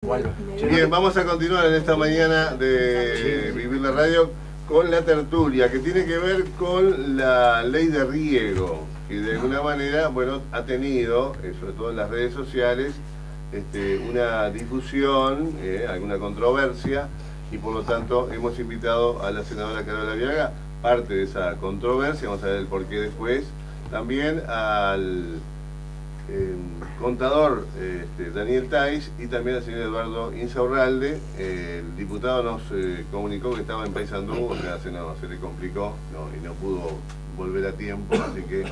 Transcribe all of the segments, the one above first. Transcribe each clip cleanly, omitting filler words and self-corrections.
Bueno, bien, vamos a continuar en esta mañana de Vivir la Radio con la tertulia que tiene que ver con la ley de riego, que de alguna manera, bueno, ha tenido, sobre todo en las redes sociales, una difusión, alguna controversia, y por lo tanto hemos invitado a la senadora Carola Viaga, parte de esa controversia, vamos a ver el porqué después, también al contador Daniel Tais y también al señor Eduardo Insaurralde. El diputado nos comunicó que estaba en Paysandú, se le complicó y no pudo volver a tiempo, así que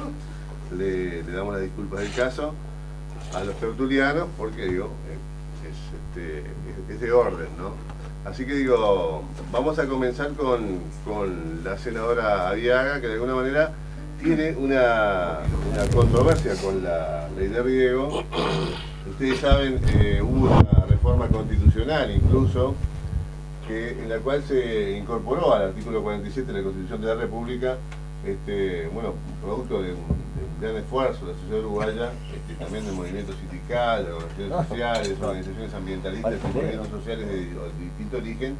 le damos las disculpas del caso a los tertulianos, porque digo, es de orden, ¿no? Así que digo, vamos a comenzar con la senadora Viaga, que de alguna manera tiene una controversia con la ley de riego. Ustedes saben, hubo una reforma constitucional incluso, en la cual se incorporó al artículo 47 de la Constitución de la República, bueno, producto de un gran esfuerzo de la sociedad uruguaya, también del movimiento sindical, de organizaciones sociales, organizaciones ambientalistas y movimientos sociales de distinto origen,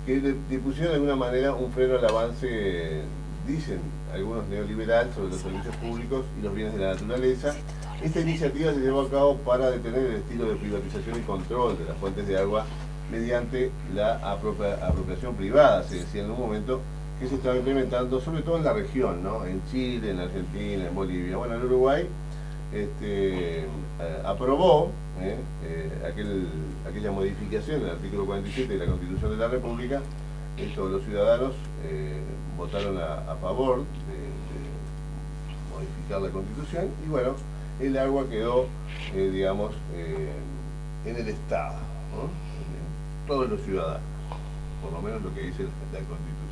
que le pusieron de alguna manera un freno al avance, dicen algunos neoliberales, sobre los servicios públicos y los bienes de la naturaleza. Esta iniciativa se llevó a cabo para detener el estilo de privatización y control de las fuentes de agua mediante la apropiación privada, se decía en un momento, que se estaba implementando sobre todo en la región, ¿no? En Chile, en Argentina, en Bolivia. Bueno, en Uruguay aprobó aquella modificación del artículo 47 de la Constitución de la República. Los ciudadanos votaron a favor de modificar la Constitución y bueno, el agua quedó, digamos, en el Estado, ¿no? En todos los ciudadanos, por lo menos lo que dice la Constitución.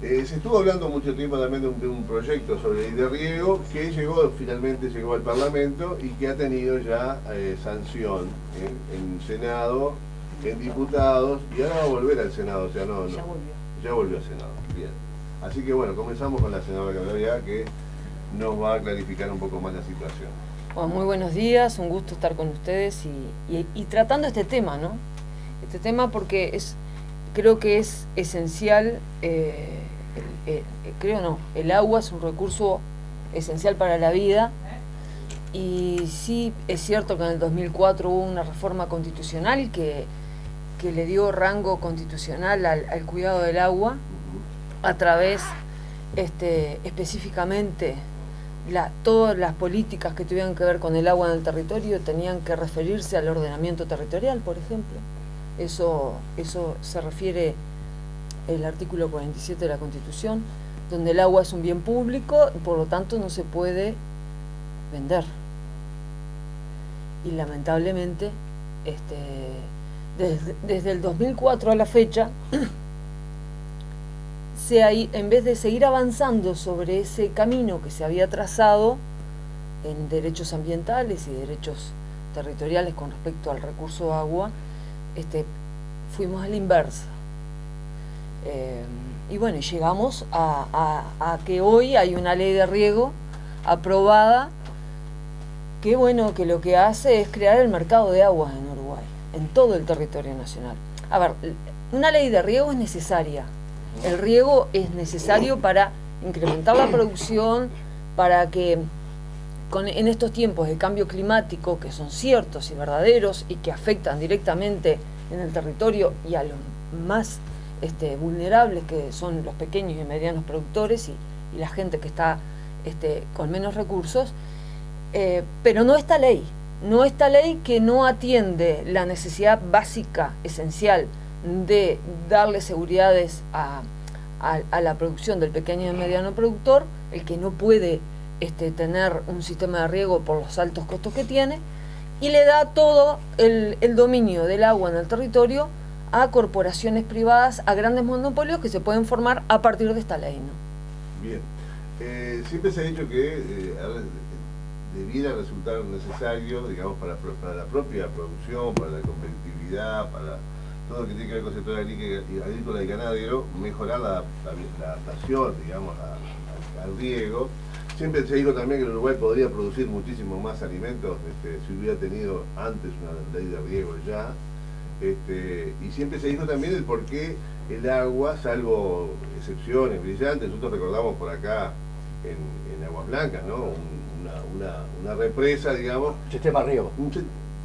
Se estuvo hablando mucho tiempo también de un proyecto sobre ley de riego que finalmente llegó al Parlamento y que ha tenido ya sanción en Senado, en diputados, y ahora va a volver al Senado, o sea, ya volvió al Senado. Bien. Así que bueno, comenzamos con la senadora Carola, que nos va a clarificar un poco más la situación. Bueno, muy buenos días, un gusto estar con ustedes y tratando este tema, ¿no? Este tema porque creo que es esencial, el agua es un recurso esencial para la vida. Y sí, es cierto que en el 2004 hubo una reforma constitucional que le dio rango constitucional al cuidado del agua a través, específicamente, todas las políticas que tuvieran que ver con el agua en el territorio tenían que referirse al ordenamiento territorial, por ejemplo. Eso se refiere el artículo 47 de la Constitución, donde el agua es un bien público y por lo tanto no se puede vender. Y lamentablemente, desde el 2004 a la fecha, en vez de seguir avanzando sobre ese camino que se había trazado en derechos ambientales y derechos territoriales con respecto al recurso agua, fuimos a la inversa. Y bueno, llegamos a que hoy hay una ley de riego aprobada que lo que hace es crear el mercado de aguas en Uruguay, en todo el territorio nacional. A ver, una ley de riego es necesaria. El riego es necesario para incrementar la producción, para que en estos tiempos de cambio climático, que son ciertos y verdaderos y que afectan directamente en el territorio y a los más vulnerables, que son los pequeños y medianos productores y la gente que está con menos recursos, pero no esta ley que no atiende la necesidad básica, esencial, de darle seguridades a la producción del pequeño y mediano productor, el que no puede tener un sistema de riego por los altos costos que tiene, y le da todo el dominio del agua en el territorio a corporaciones privadas, a grandes monopolios que se pueden formar a partir de esta ley, ¿no? Bien. Siempre se ha dicho que debiera resultar necesario, digamos, para la propia producción, para la competitividad, para todo lo que tiene que ver con el sector agrícola y ganadero, mejorar la adaptación, digamos, al riego, Siempre se dijo también que el Uruguay podría producir muchísimo más alimentos si hubiera tenido antes una ley de riego ya. Y siempre se dijo también el por qué el agua, salvo excepciones brillantes, nosotros recordamos por acá en Aguas Blancas, ¿no? Una represa, digamos. Sistema de riego.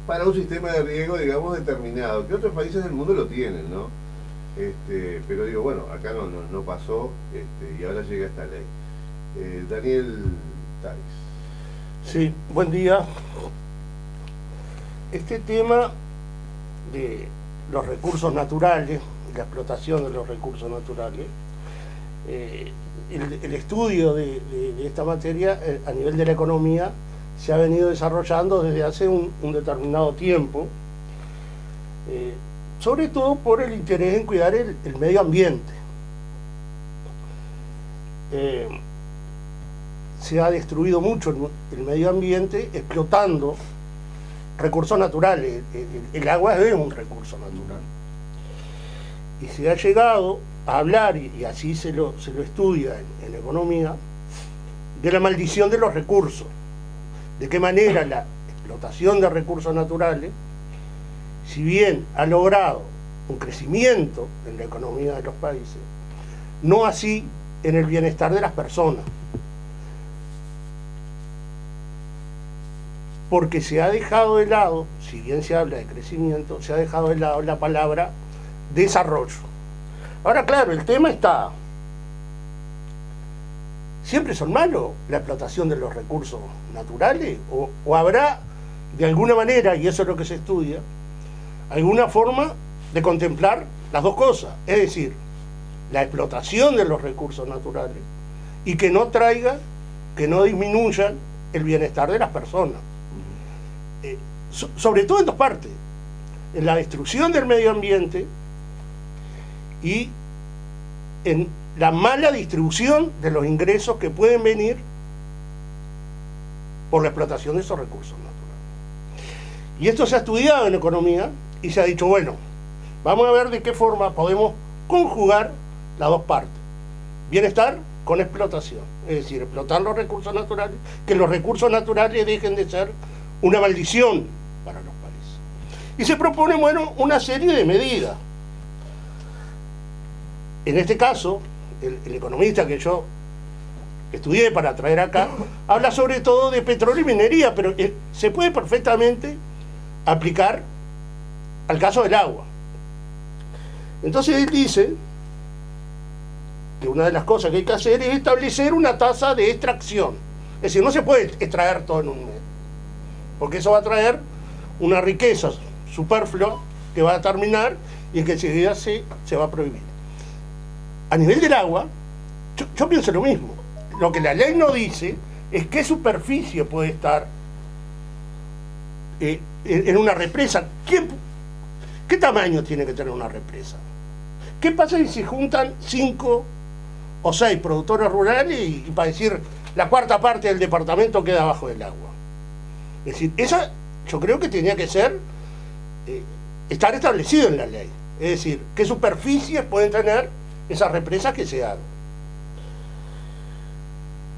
Para un sistema de riego, digamos, determinado, que otros países del mundo lo tienen, ¿no? Pero digo, bueno, acá no pasó, y ahora llega esta ley. Daniel Taris. Sí, buen día. Este tema de los recursos naturales, la explotación de los recursos naturales, el estudio de esta materia a nivel de la economía se ha venido desarrollando desde hace un determinado tiempo, sobre todo por el interés en cuidar el medio ambiente. Se ha destruido mucho el medio ambiente explotando recursos naturales. El agua es un recurso natural. Y se ha llegado a hablar, y así se lo estudia en economía, de la maldición de los recursos. De qué manera la explotación de recursos naturales, si bien ha logrado un crecimiento en la economía de los países, no así en el bienestar de las personas. Porque se ha dejado de lado, si bien se habla de crecimiento, se ha dejado de lado la palabra desarrollo. Ahora, claro, el tema está, ¿siempre son malos la explotación de los recursos naturales? ¿O habrá, de alguna manera, y eso es lo que se estudia, alguna forma de contemplar las dos cosas? Es decir, la explotación de los recursos naturales y que no traiga, que no disminuyan el bienestar de las personas. Sobre todo en dos partes, en la destrucción del medio ambiente y en la mala distribución de los ingresos que pueden venir por la explotación de esos recursos naturales. Y esto se ha estudiado en economía y se ha dicho, bueno, vamos a ver de qué forma podemos conjugar las dos partes, bienestar con explotación, es decir, explotar los recursos naturales, que los recursos naturales dejen de ser una maldición para los países. Y se propone, bueno, una serie de medidas. En este caso, el economista que yo estudié para traer acá, habla sobre todo de petróleo y minería, pero se puede perfectamente aplicar al caso del agua. Entonces él dice que una de las cosas que hay que hacer es establecer una tasa de extracción. Es decir, no se puede extraer todo en un mes, porque eso va a traer una riqueza superflua que va a terminar y que enseguida se va a prohibir. A nivel del agua, yo pienso lo mismo. Lo que la ley no dice es qué superficie puede estar en una represa. ¿Qué tamaño tiene que tener una represa? ¿Qué pasa si se juntan 5 o 6 productores rurales y para decir la cuarta parte del departamento queda abajo del agua? Es decir, esa yo creo que tenía que ser estar establecido en la ley. Es decir, qué superficies pueden tener esas represas que se hagan.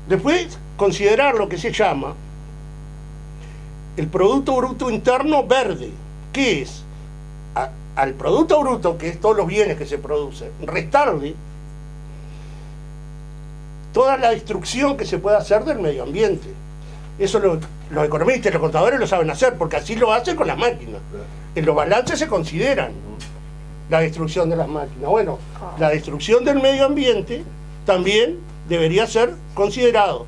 Después, considerar lo que se llama el Producto Bruto Interno Verde. ¿Qué es? Al Producto Bruto, que es todos los bienes que se producen, restarle toda la destrucción que se puede hacer del medio ambiente. Eso los economistas y los contadores lo saben hacer, porque así lo hacen con las máquinas. En los balances se consideran la destrucción de las máquinas. Bueno, la destrucción del medio ambiente también debería ser considerado.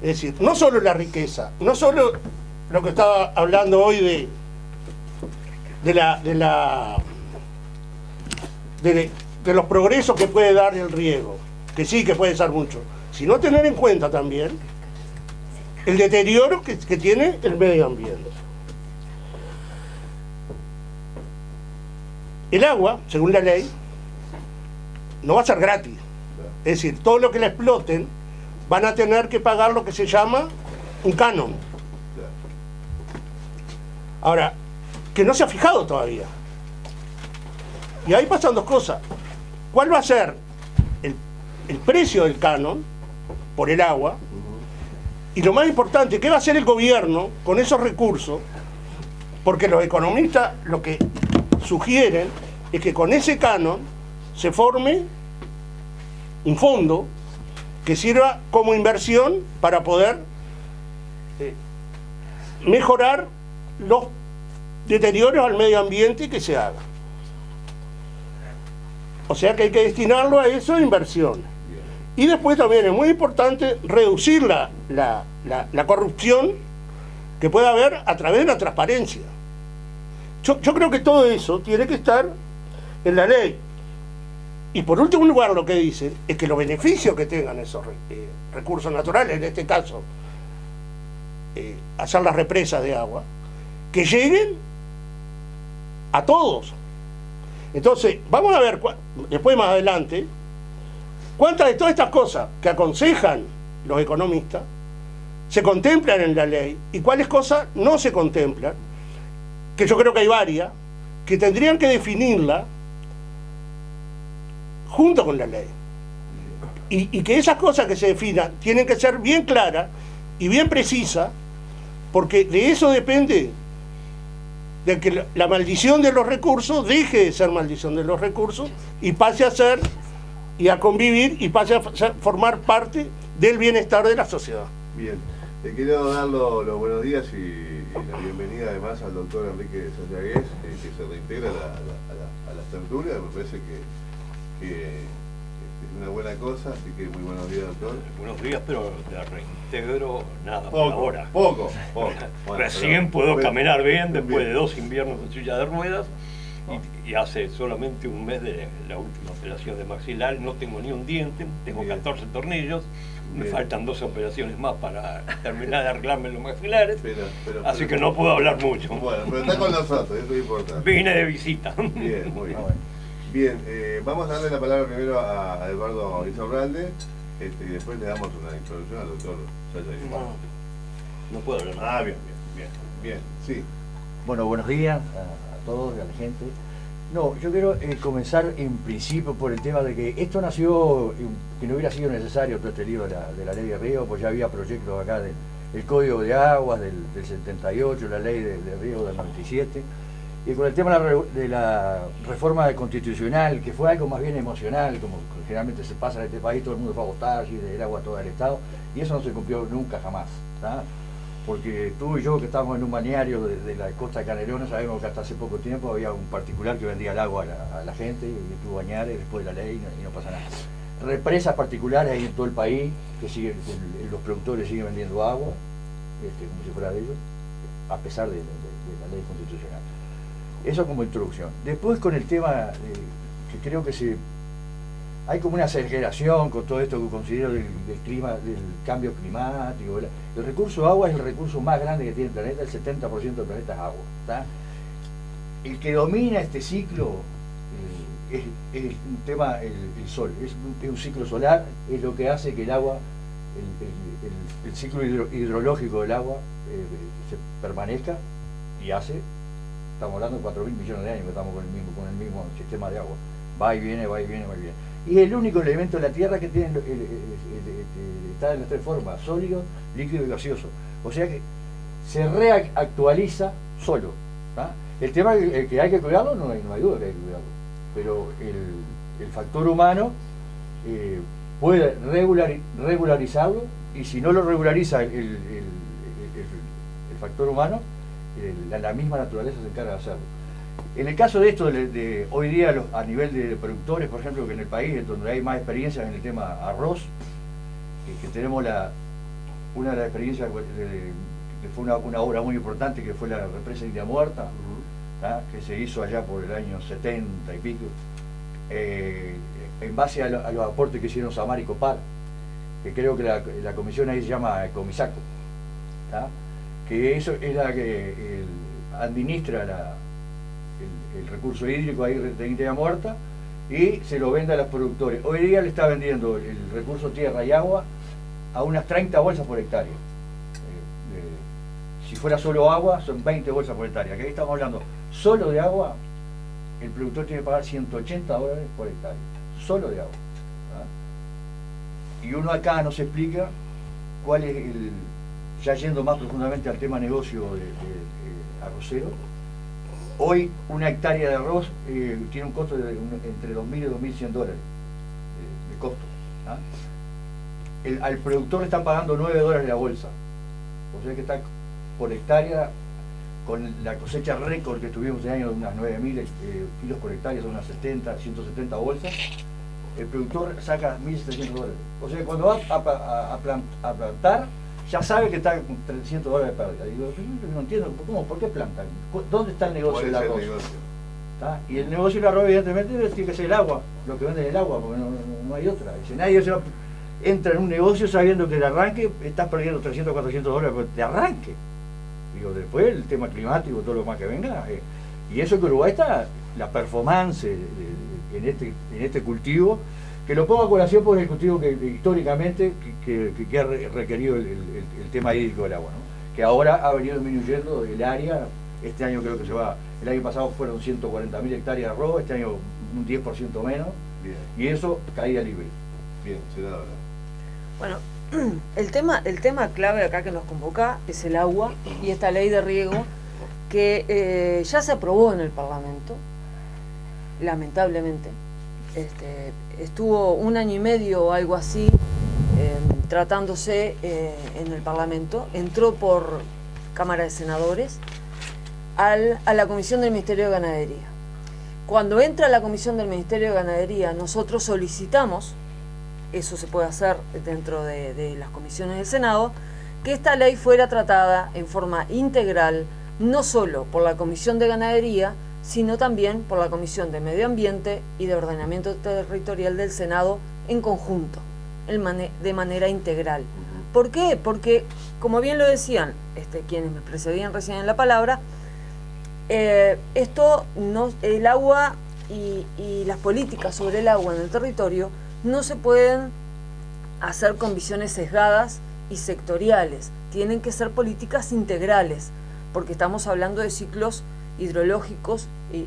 Es decir, no solo la riqueza, no solo lo que estaba hablando hoy de los progresos que puede dar el riego, que sí que puede ser mucho, sino tener en cuenta también el deterioro que tiene el medio ambiente. El agua, según la ley, no va a ser gratis. Es decir, todo lo que la exploten van a tener que pagar lo que se llama un canon. Ahora, que no se ha fijado todavía. Y ahí pasan dos cosas. ¿Cuál va a ser el precio del canon por el agua? Y lo más importante, ¿qué va a hacer el gobierno con esos recursos? Porque los economistas lo que sugieren es que con ese canon se forme un fondo que sirva como inversión para poder mejorar los deterioros al medio ambiente que se hagan. O sea que hay que destinarlo a eso de inversión. Y después también es muy importante reducir la corrupción que pueda haber a través de la transparencia. Yo creo que todo eso tiene que estar en la ley. Y por último lugar lo que dicen es que los beneficios que tengan esos recursos naturales, en este caso hacer las represas de agua, que lleguen a todos. Entonces, vamos a ver después más adelante cuántas de todas estas cosas que aconsejan los economistas se contemplan en la ley y cuáles cosas no se contemplan, que yo creo que hay varias, que tendrían que definirla junto con la ley. Y que esas cosas que se definan tienen que ser bien claras y bien precisas, porque de eso depende de que la maldición de los recursos deje de ser maldición de los recursos y pase a ser y a convivir y pase a formar parte del bienestar de la sociedad. Bien, le quiero dar los buenos días y la bienvenida además al doctor Enrique Sayagués, que se reintegra a las tertulias. Me parece que es una buena cosa, así que muy buenos días, doctor. Buenos días, pero de reintegro nada por Poco, ahora. poco. Bueno, Recién puedo caminar bien después de 2 inviernos en silla de ruedas y hace solamente un mes de la última operación de maxilar. No tengo ni un diente, tengo Bien. 14 tornillos, me Bien. faltan 2 operaciones más para terminar de arreglarme los maxilares, así pero- que no puedo hablar mucho. Bueno, pero está con nosotros, eso es importante. Vine de visita. Bien, muy bien. Bien, vamos a darle la palabra primero a Eduardo Izarralde y después le damos una introducción al doctor Sayagués. No puedo hablar más. Ah, bien, sí. Bueno, buenos días a todos, a la gente. No, yo quiero comenzar en principio por el tema de que esto nació, que no hubiera sido necesario todo este lío de la ley de riego, pues ya había proyectos acá del Código de Aguas del 78, la ley de riego del 97, y con el tema de la reforma constitucional, que fue algo más bien emocional, como generalmente se pasa en este país, todo el mundo fue a votar, y del agua todo el Estado, y eso no se cumplió nunca jamás, ¿tá? Porque tú y yo que estamos en un balneario de la costa de Canelones sabemos que hasta hace poco tiempo había un particular que vendía el agua a la gente y tú bañar después de la ley y no pasa nada. Represas particulares hay en todo el país que los productores siguen vendiendo agua como si fuera de ellos, a pesar de la ley constitucional. Eso como introducción. Después con el tema que creo que hay como una aceleración con todo esto que considero del cambio climático. El recurso agua es el recurso más grande que tiene el planeta, el 70% del planeta es agua. ¿Tá? El que domina este ciclo es un tema, el sol, es un ciclo solar, es lo que hace que el agua, el ciclo hidrológico del agua se permanezca y estamos hablando de 4.000 millones de años que estamos con el mismo sistema de agua. Va y viene, va y viene, va y viene. Y es el único elemento de la Tierra que tiene está en las 3 formas, sólido, líquido y gaseoso. O sea que se reactualiza solo. ¿Tá? El tema que hay que cuidarlo, no hay duda que hay que cuidarlo. Pero el factor humano puede regularizarlo, y si no lo regulariza el factor humano, la misma naturaleza se encarga de hacerlo. En el caso de esto, de hoy día a nivel de productores, por ejemplo, que en el país donde hay más experiencias en el tema arroz, que tenemos una de las experiencias que fue una obra muy importante, que fue la represa India Muerta, que se hizo allá por el año 70 y pico, en base a los aportes que hicieron Samar y Copar, que creo que la comisión ahí se llama Comisaco, que eso es la que administra el recurso hídrico ahí de India Muerta y se lo vende a los productores. Hoy día le está vendiendo el recurso tierra y agua a unas 30 bolsas por hectárea. Si fuera solo agua, son 20 bolsas por hectárea. Que ahí estamos hablando solo de agua, el productor tiene que pagar $180 por hectárea, solo de agua. Y uno acá nos explica cuál es ya yendo más profundamente al tema negocio de arrocero, hoy una hectárea de arroz tiene un costo de entre 2.000 y 2.100 dólares de costo. ¿Ah? Al productor le están pagando $9 la bolsa. O sea que está por hectárea, con la cosecha récord que tuvimos este año de unas 9.000 kilos por hectárea, son unas 170 bolsas, el productor saca $1.700. O sea que cuando va a plantar, ya sabe que está con $300 de pérdida. Digo, no entiendo, ¿cómo? ¿Por qué plantan? ¿Dónde está el negocio del arroz? ¿Está? Y el negocio del arroz, evidentemente, tiene que ser el agua, lo que venden el agua, porque no hay otra. Dice, nadie entra en un negocio sabiendo que de arranque estás perdiendo $300, $400 de arranque. Digo, después el tema climático, todo lo más que venga. Y eso que Uruguay está, la performance en este cultivo, que lo pongo a colación porque es el cultivo que históricamente que ha requerido el tema hídrico del agua, ¿no? Que ahora ha venido disminuyendo el área. Este año creo que el año pasado fueron 140.000 hectáreas de arroz, este año un 10% menos. Bien. Y eso caía libre. Bien, senadora. Bueno, el tema clave acá que nos convoca es el agua y esta ley de riego que ya se aprobó en el Parlamento, lamentablemente. Estuvo 1 año y medio o algo así tratándose en el Parlamento, entró por Cámara de Senadores a la Comisión del Ministerio de Ganadería. Cuando entra a la Comisión del Ministerio de Ganadería, nosotros solicitamos, eso se puede hacer dentro de las comisiones del Senado, que esta ley fuera tratada en forma integral, no solo por la Comisión de Ganadería, sino también por la Comisión de Medio Ambiente y de Ordenamiento Territorial del Senado en conjunto, de manera integral. ¿Por qué? Porque, como bien lo decían quienes me precedían recién en la palabra, el agua y las políticas sobre el agua en el territorio no se pueden hacer con visiones sesgadas y sectoriales, tienen que ser políticas integrales, porque estamos hablando de ciclos hidrológicos y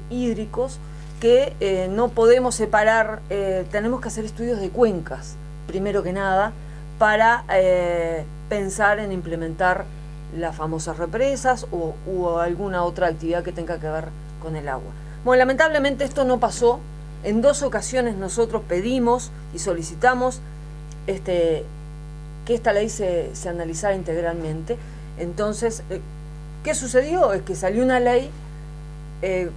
hídricos que no podemos separar, tenemos que hacer estudios de cuencas, primero que nada, para pensar en implementar las famosas represas o alguna otra actividad que tenga que ver con el agua. Bueno, lamentablemente esto no pasó. En 2 ocasiones nosotros pedimos y solicitamos que esta ley se analizara integralmente. Entonces, ¿qué sucedió? Es que salió una ley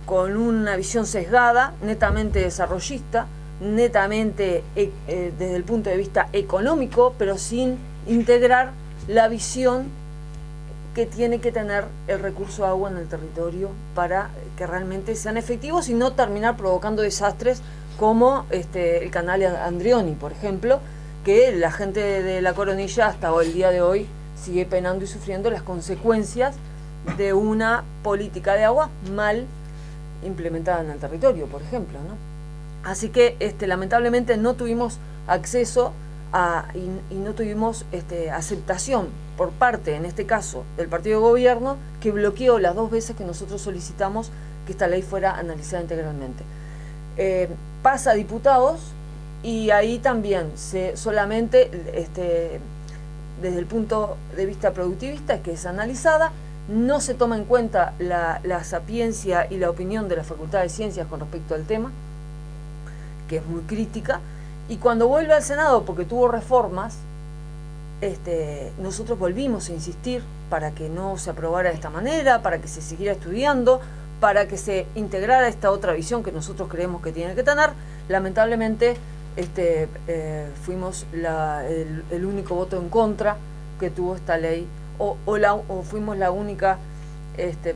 con una visión sesgada, netamente desarrollista, netamente desde el punto de vista económico, pero sin integrar la visión que tiene que tener el recurso agua en el territorio para que realmente sean efectivos y no terminar provocando desastres como el canal Andrioni, por ejemplo, que la gente de la Coronilla hasta el día de hoy sigue penando y sufriendo las consecuencias de una política de agua mal implementada en el territorio, por ejemplo, ¿no? Así que lamentablemente no tuvimos acceso y no tuvimos aceptación por parte, en este caso, del partido de gobierno, que bloqueó las 2 veces que nosotros solicitamos que esta ley fuera analizada integralmente. Pasa a diputados y ahí también solamente desde el punto de vista productivista, que es analizada, no se toma en cuenta la sapiencia y la opinión de la Facultad de Ciencias con respecto al tema, que es muy crítica, y cuando vuelve al Senado, porque tuvo reformas, nosotros volvimos a insistir para que no se aprobara de esta manera, para que se siguiera estudiando, para que se integrara esta otra visión que nosotros creemos que tiene que tener. Lamentablemente fuimos el único voto en contra que tuvo esta ley, o fuimos la única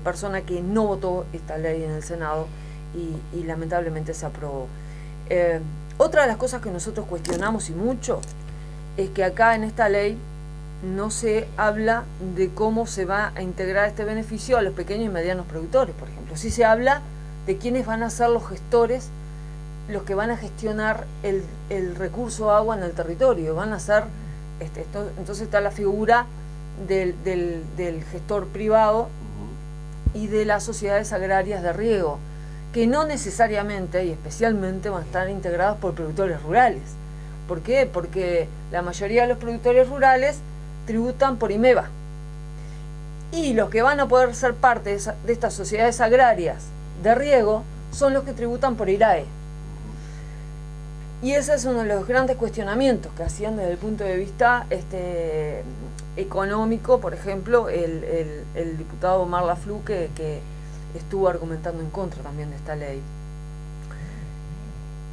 persona que no votó esta ley en el Senado y lamentablemente se aprobó. Otra de las cosas que nosotros cuestionamos y mucho es que acá en esta ley no se habla de cómo se va a integrar este beneficio a los pequeños y medianos productores, por ejemplo. Sí se habla de quiénes van a ser los gestores, los que van a gestionar el recurso agua en el territorio. Van a ser, entonces está la figura del gestor privado y de las sociedades agrarias de riego, que no necesariamente y especialmente van a estar integrados por productores rurales. ¿Por qué? Porque la mayoría de los productores rurales tributan por IMEVA. Y los que van a poder ser parte de estas sociedades agrarias de riego son los que tributan por IRAE. Y ese es uno de los grandes cuestionamientos que hacían desde el punto de vista económico, por ejemplo, el diputado Omar Laflú, que estuvo argumentando en contra también de esta ley.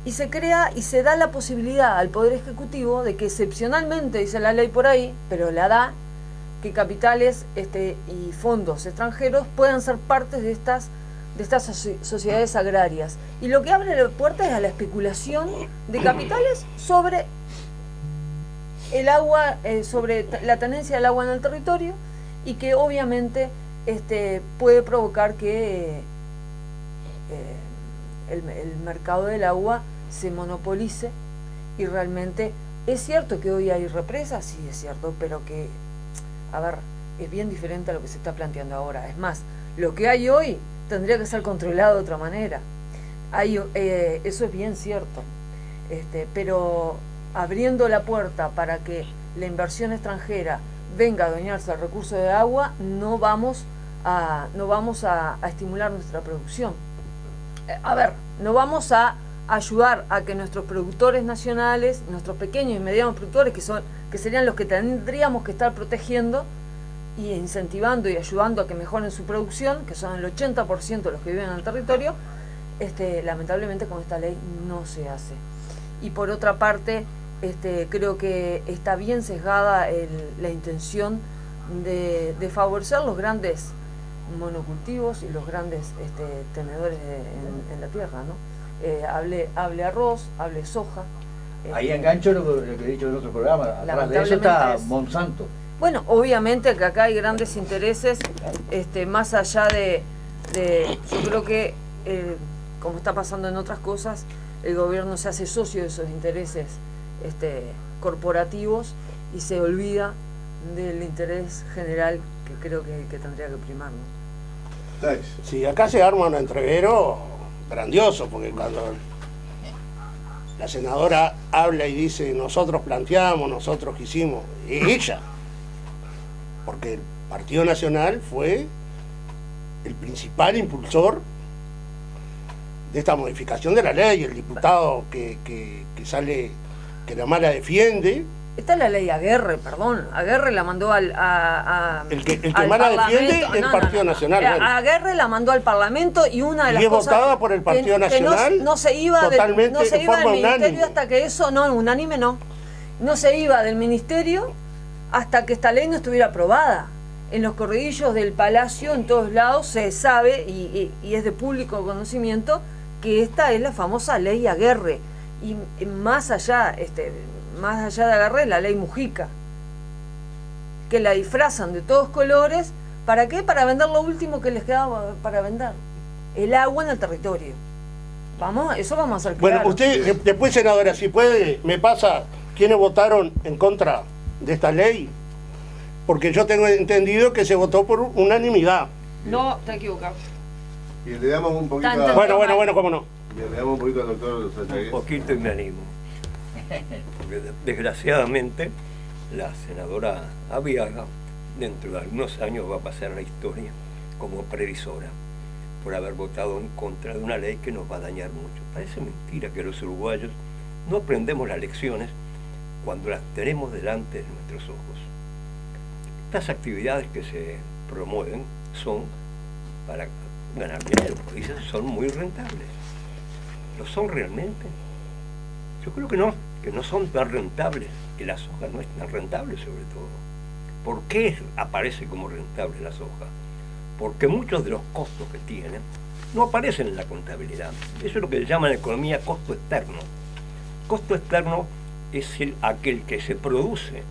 Y se crea y se da la posibilidad al Poder Ejecutivo de que excepcionalmente, dice la ley por ahí, pero la da, que capitales y fondos extranjeros puedan ser partes de estas sociedades agrarias. Y lo que abre la puerta es a la especulación de capitales sobre el agua, sobre la tenencia del agua en el territorio, y que obviamente puede provocar que el mercado del agua se monopolice. Y realmente es cierto que hoy hay represas, sí es cierto, pero que, a ver, es bien diferente a lo que se está planteando ahora. Es más, lo que hay hoy tendría que ser controlado de otra manera. Eso es bien cierto. Pero abriendo la puerta para que la inversión extranjera venga a adueñarse del recurso de agua, no vamos a estimular nuestra producción. No vamos a ayudar a que nuestros productores nacionales, nuestros pequeños y medianos productores, que serían los que tendríamos que estar protegiendo y incentivando y ayudando a que mejoren su producción, que son el 80% de los que viven en el territorio, lamentablemente con esta ley no se hace. Y por otra parte, creo que está bien sesgada la intención de favorecer los grandes monocultivos y los grandes tenedores en la tierra, ¿no? Hable arroz, hable soja. Ahí engancho lo que he dicho en otro programa. Atrás de eso está Monsanto. Bueno, obviamente que acá hay grandes intereses, más allá yo creo que, como está pasando en otras cosas, el gobierno se hace socio de esos intereses corporativos y se olvida del interés general, que creo que tendría que primar, ¿no? Sí, acá se arma un entrevero grandioso, porque cuando la senadora habla y dice nosotros planteamos, nosotros quisimos, es ella, porque el Partido Nacional fue el principal impulsor de esta modificación de la ley. El diputado que sale, que la mala defiende. Esta es la ley Aguerre, perdón. Aguerre la mandó el que mala defiende es el Partido Nacional. Bueno. Aguerre la mandó al Parlamento, y una de las cosas... Y es votada por el Partido Nacional, que no se iba totalmente no se en iba forma del ministerio unánime. hasta que eso... No, unánime no. No se iba del ministerio hasta que esta ley no estuviera aprobada. En los corredillos del Palacio, en todos lados, se sabe, y es de público conocimiento, que esta es la famosa ley Aguerre. Y más allá de Aguerre, la ley Mujica, que la disfrazan de todos colores. ¿Para qué? Para vender lo último que les quedaba para vender, el agua en el territorio. Eso vamos a hacer claro. Bueno, usted, después, senadora, si puede, me pasa quiénes votaron en contra de esta ley, porque yo tengo entendido que se votó por unanimidad. No, está equivocado. Y le damos un poquito Bueno, cómo no. Le damos un poquito al doctor Sánchez. Un poquito y me animo. Porque desgraciadamente la senadora Aviaga dentro de algunos años va a pasar a la historia como previsora por haber votado en contra de una ley que nos va a dañar mucho. Parece mentira que los uruguayos no aprendemos las lecciones cuando las tenemos delante de nuestros ojos. Estas actividades que se promueven son para ganar dinero, dicen, son muy rentables. ¿Lo son realmente? Yo creo que no son tan rentables, que la soja no es tan rentable sobre todo. ¿Por qué aparece como rentable la soja? Porque muchos de los costos que tienen no aparecen en la contabilidad. Eso es lo que se llama en economía costo externo. Costo externo es aquel que se produce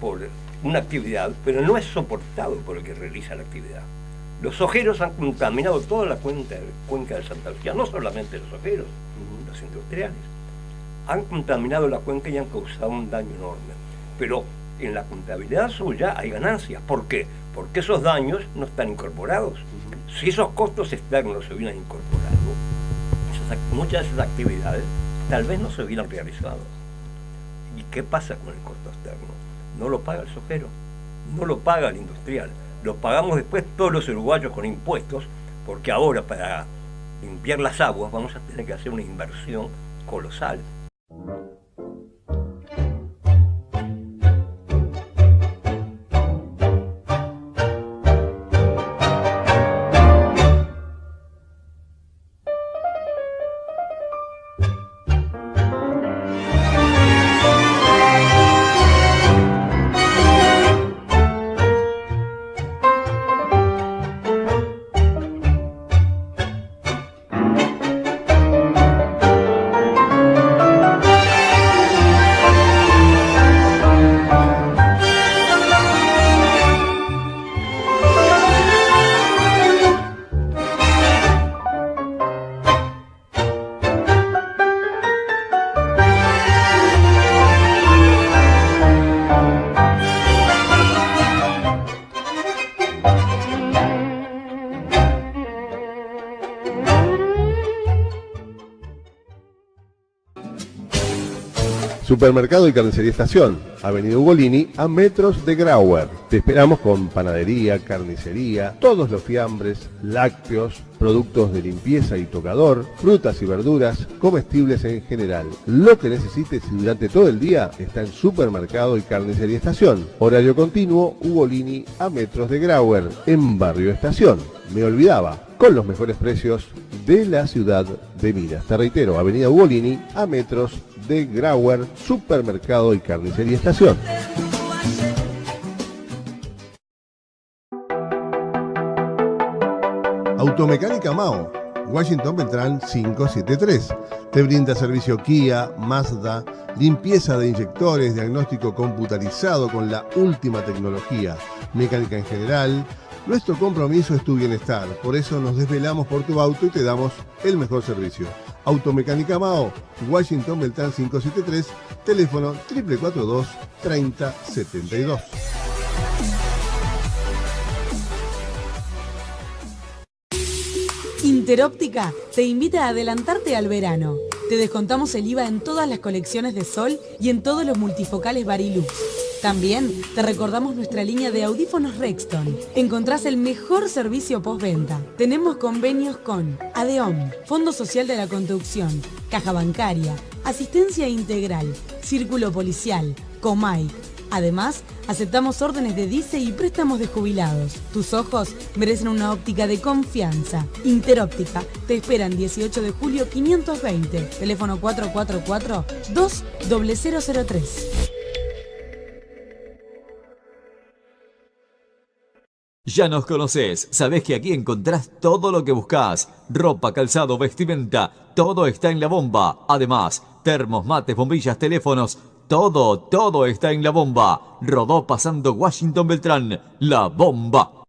por una actividad, pero no es soportado por el que realiza la actividad. Los sojeros han contaminado toda la cuenca de Santa Lucía, no solamente los sojeros, los industriales. Han contaminado la cuenca y han causado un daño enorme. Pero en la contabilidad suya hay ganancias. ¿Por qué? Porque esos daños no están incorporados. Si esos costos externos se hubieran incorporado, muchas de esas actividades tal vez no se hubieran realizado. ¿Y qué pasa con el costo externo? No lo paga el sojero. no lo paga el industrial, lo pagamos después todos los uruguayos con impuestos, porque ahora para limpiar las aguas vamos a tener que hacer una inversión colosal. Supermercado y Carnicería Estación, Avenida Ugolini, a metros de Grauer. Te esperamos con panadería, carnicería, todos los fiambres, lácteos, productos de limpieza y tocador, frutas y verduras, comestibles en general. Lo que necesites y durante todo el día está en Supermercado y Carnicería Estación. Horario continuo, Ugolini, a metros de Grauer, en Barrio Estación. Me olvidaba, con los mejores precios de la ciudad de Minas. Te reitero, Avenida Ugolini, a metros de Grauer, Supermercado y Carnicería Estación. Automecánica Mao, Washington Beltrán 573. Te brinda servicio Kia, Mazda, limpieza de inyectores, diagnóstico computarizado con la última tecnología, mecánica en general. Nuestro compromiso es tu bienestar, por eso nos desvelamos por tu auto y te damos el mejor servicio. Automecánica Mao, Washington Beltrán 573, teléfono 442 3072. Interóptica te invita a adelantarte al verano. Te descontamos el IVA en todas las colecciones de sol y en todos los multifocales Varilux. También te recordamos nuestra línea de audífonos Rexton. Encontrás el mejor servicio postventa. Tenemos convenios con ADEOM, Fondo Social de la Construcción, Caja Bancaria, Asistencia Integral, Círculo Policial, Comay. Además, aceptamos órdenes de DICE y préstamos de jubilados. Tus ojos merecen una óptica de confianza. Interóptica te esperan 18 de julio 520, teléfono 444-2003. Ya nos conocés, sabés que aquí encontrás todo lo que buscás. Ropa, calzado, vestimenta, todo está en La Bomba. Además, termos, mates, bombillas, teléfonos, todo está en La Bomba. Rodó pasando Washington Beltrán, La Bomba.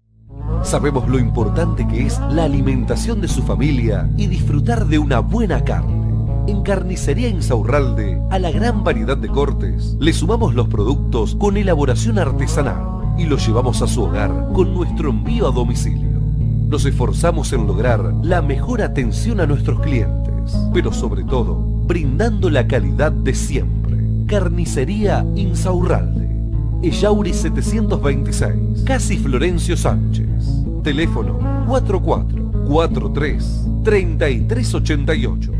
Sabemos lo importante que es la alimentación de su familia y disfrutar de una buena carne. En Carnicería Insaurralde, a la gran variedad de cortes, le sumamos los productos con elaboración artesanal y los llevamos a su hogar con nuestro envío a domicilio. Nos esforzamos en lograr la mejor atención a nuestros clientes, pero sobre todo, brindando la calidad de siempre. Carnicería Insaurralde, Ellauri 726, Casi Florencio Sánchez. Teléfono 4443-3388.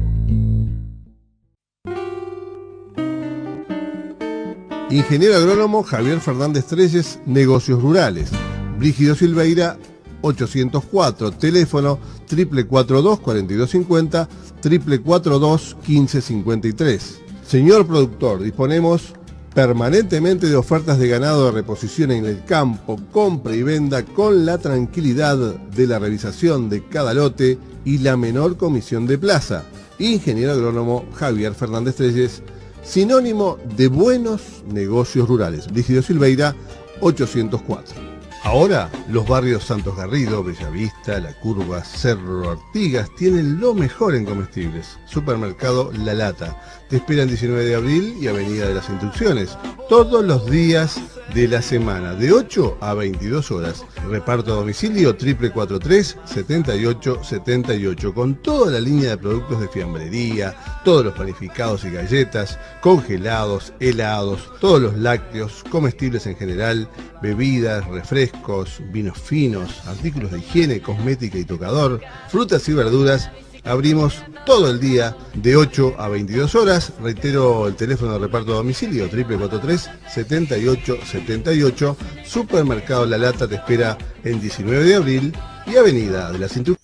Ingeniero agrónomo Javier Fernández Treyes, Negocios Rurales. Brígido Silveira 804, teléfono 442-4250, 442-1553. Señor productor, disponemos permanentemente de ofertas de ganado de reposición en el campo, compra y venda con la tranquilidad de la revisación de cada lote y la menor comisión de plaza. Ingeniero agrónomo Javier Fernández Treyes, sinónimo de buenos negocios rurales. Brígido Silveira 804. Ahora, los barrios Santos Garrido, Bellavista, La Curva, Cerro Artigas tienen lo mejor en comestibles. Supermercado La Lata. Te espera en 19 de abril y Avenida de las Instrucciones. Todos los días de la semana, de 8 a 22 horas. Reparto a domicilio 443-7878, con toda la línea de productos de fiambrería, todos los panificados y galletas, congelados, helados, todos los lácteos, comestibles en general, bebidas, refrescos, vinos finos, artículos de higiene, cosmética y tocador, frutas y verduras. Abrimos todo el día de 8 a 22 horas. Reitero el teléfono de reparto a domicilio 443-7878. Supermercado La Lata te espera en 19 de abril y Avenida de las Instrucciones.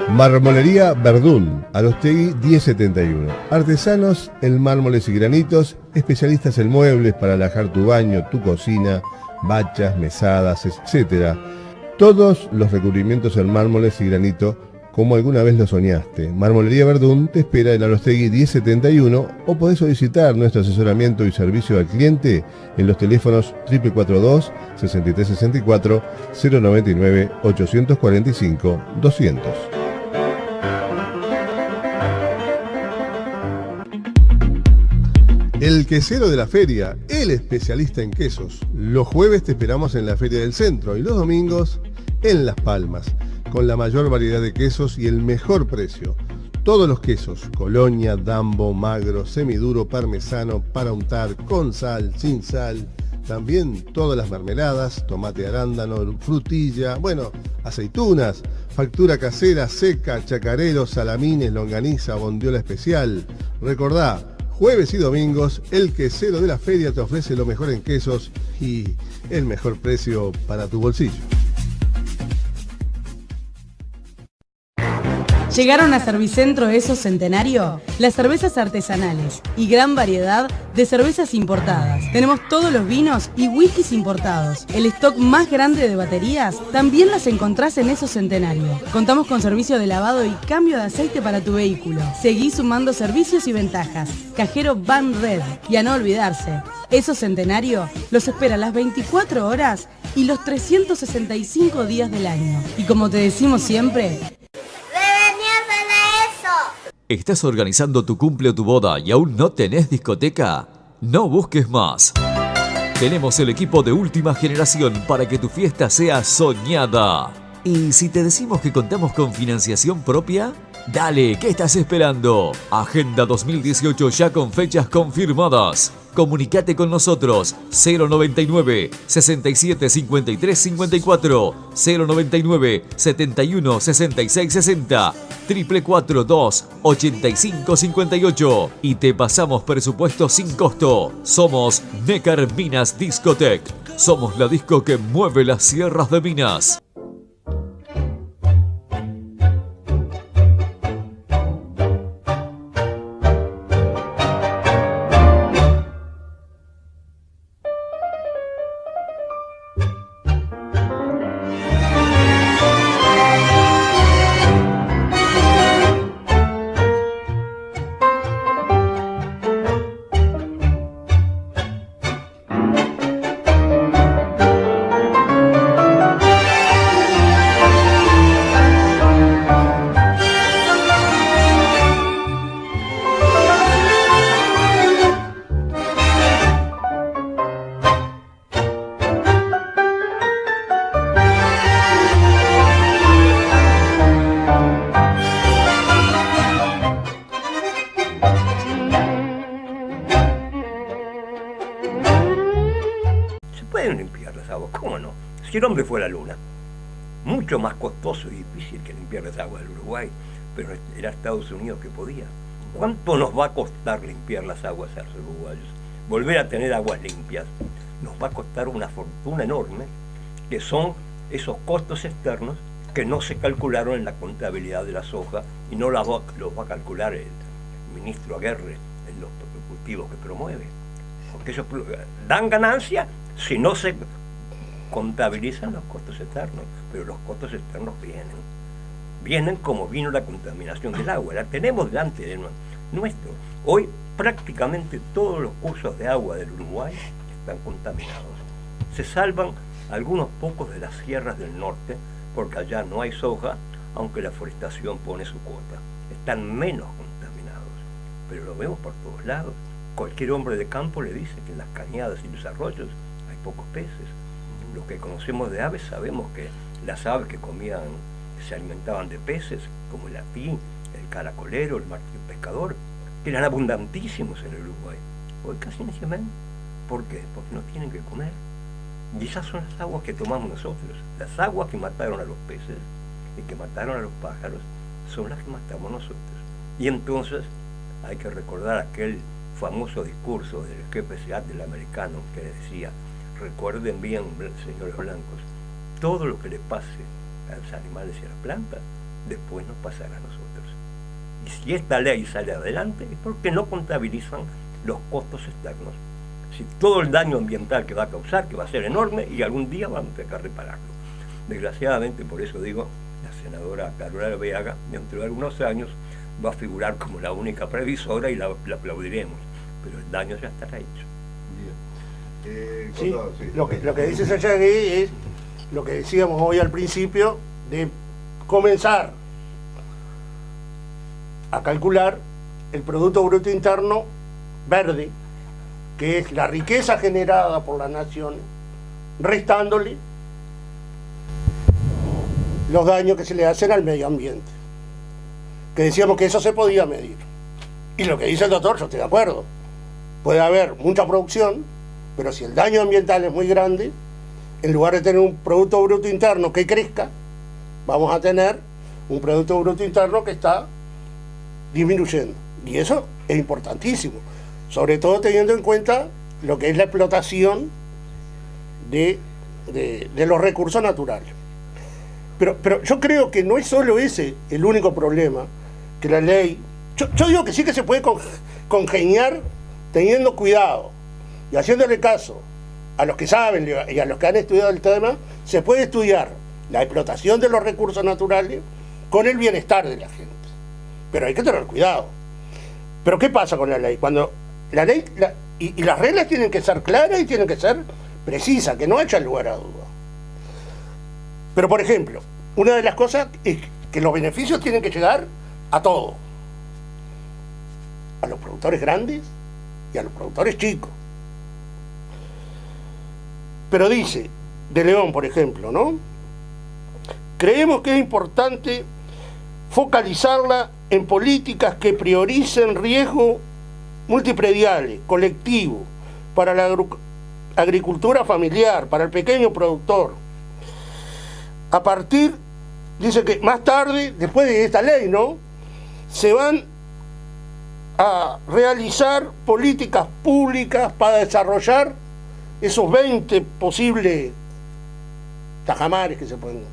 Marmolería Verdún, Arostegui 1071. Artesanos en mármoles y granitos, especialistas en muebles para alajar tu baño, tu cocina, bachas, mesadas, etc. Todos los recubrimientos en mármoles y granito, como alguna vez lo soñaste. Marmolería Verdún te espera en Arostegui 1071 o podés solicitar nuestro asesoramiento y servicio al cliente en los teléfonos 442-6364, 099-845-200. El quesero de la feria, el especialista en quesos. Los jueves te esperamos en la Feria del Centro y los domingos en Las Palmas, con la mayor variedad de quesos y el mejor precio. Todos los quesos, Colonia, Dambo, magro, semiduro, parmesano, para untar, con sal, sin sal. También todas las mermeladas, tomate arándano, frutilla, aceitunas, factura casera, seca, chacarero, salamines, longaniza, bondiola especial. Recordá, jueves y domingos, el quesero de la feria te ofrece lo mejor en quesos y el mejor precio para tu bolsillo. Llegaron a Servicentro Eso Centenario las cervezas artesanales y gran variedad de cervezas importadas. Tenemos todos los vinos y whiskies importados. El stock más grande de baterías también las encontrás en Eso Centenario. Contamos con servicio de lavado y cambio de aceite para tu vehículo. Seguí sumando servicios y ventajas. Cajero Van Red. Y a no olvidarse, Eso Centenario los espera las 24 horas y los 365 días del año. Y como te decimos siempre, ¿estás organizando tu cumple o tu boda y aún no tenés discoteca? No busques más. Tenemos el equipo de última generación para que tu fiesta sea soñada. ¿Y si te decimos que contamos con financiación propia? Dale, ¿qué estás esperando? Agenda 2018 ya con fechas confirmadas. Comunicate con nosotros 099 67 53 54 099 71 66 60 442 85 58 y te pasamos presupuesto sin costo. Somos Neckar Minas Discotech. Somos la disco que mueve las sierras de Minas. Si el hombre fue a la luna, mucho más costoso y difícil que limpiar las aguas del Uruguay, pero era Estados Unidos que podía. ¿Cuánto nos va a costar limpiar las aguas a los uruguayos? Volver a tener aguas limpias nos va a costar una fortuna enorme, que son esos costos externos que no se calcularon en la contabilidad de la soja y no los va a calcular el ministro Aguerre en los cultivos que promueve. Porque ellos dan ganancia si no se contabilizan los costos externos, pero los costos externos vienen como vino la contaminación del agua, la tenemos delante de nuestro. Hoy prácticamente todos los cursos de agua del Uruguay están contaminados. Se salvan algunos pocos de las sierras del norte, porque allá no hay soja, aunque la forestación pone su cuota. Están menos contaminados, pero lo vemos por todos lados. Cualquier hombre de campo le dice que en las cañadas y los arroyos hay pocos peces. Los que conocemos de aves sabemos que las aves que se alimentaban de peces, como el apí, el caracolero, el martillo pescador, que eran abundantísimos en el Uruguay. Hoy casi no se ven. ¿Por qué? Porque no tienen que comer. Y esas son las aguas que tomamos nosotros. Las aguas que mataron a los peces y que mataron a los pájaros son las que matamos nosotros. Y entonces hay que recordar aquel famoso discurso del jefe Seattle americano que decía: recuerden bien, señores blancos, todo lo que le pase a los animales y a las plantas, después nos pasará a nosotros. Y si esta ley sale adelante, es porque no contabilizan los costos externos. Si todo el daño ambiental que va a causar, que va a ser enorme, y algún día vamos a tener que repararlo. Desgraciadamente, por eso digo, la senadora Carola Alveaga, dentro de algunos años, va a figurar como la única previsora y la aplaudiremos, pero el daño ya estará hecho. Bien. Sí, sí. lo que dice Sayagui es lo que decíamos hoy al principio, de comenzar a calcular el Producto Bruto Interno verde, que es la riqueza generada por las naciones, restándole los daños que se le hacen al medio ambiente. Que decíamos que eso se podía medir. Y lo que dice el doctor, yo estoy de acuerdo. Puede haber mucha producción, pero si el daño ambiental es muy grande, en lugar de tener un Producto Bruto Interno que crezca, vamos a tener un Producto Bruto Interno que está disminuyendo. Y eso es importantísimo, sobre todo teniendo en cuenta lo que es la explotación de los recursos naturales. Pero yo creo que no es solo ese el único problema, que la ley... Yo digo que sí que se puede congeniar teniendo cuidado y haciéndole caso a los que saben y a los que han estudiado el tema. Se puede estudiar la explotación de los recursos naturales con el bienestar de la gente. Pero hay que tener cuidado. Pero ¿qué pasa con la ley? Cuando la ley... y las reglas tienen que ser claras y tienen que ser precisas, que no haya lugar a duda. Pero, por ejemplo, una de las cosas es que los beneficios tienen que llegar a todos. A los productores grandes y a los productores chicos. Pero dice, de León, por ejemplo, ¿no? Creemos que es importante focalizarla en políticas que prioricen riesgos multiprediales, colectivos, para la agricultura familiar, para el pequeño productor. A partir, dice que más tarde, después de esta ley, ¿no?, se van a realizar políticas públicas para desarrollar esos 20 posibles tajamares que se pueden.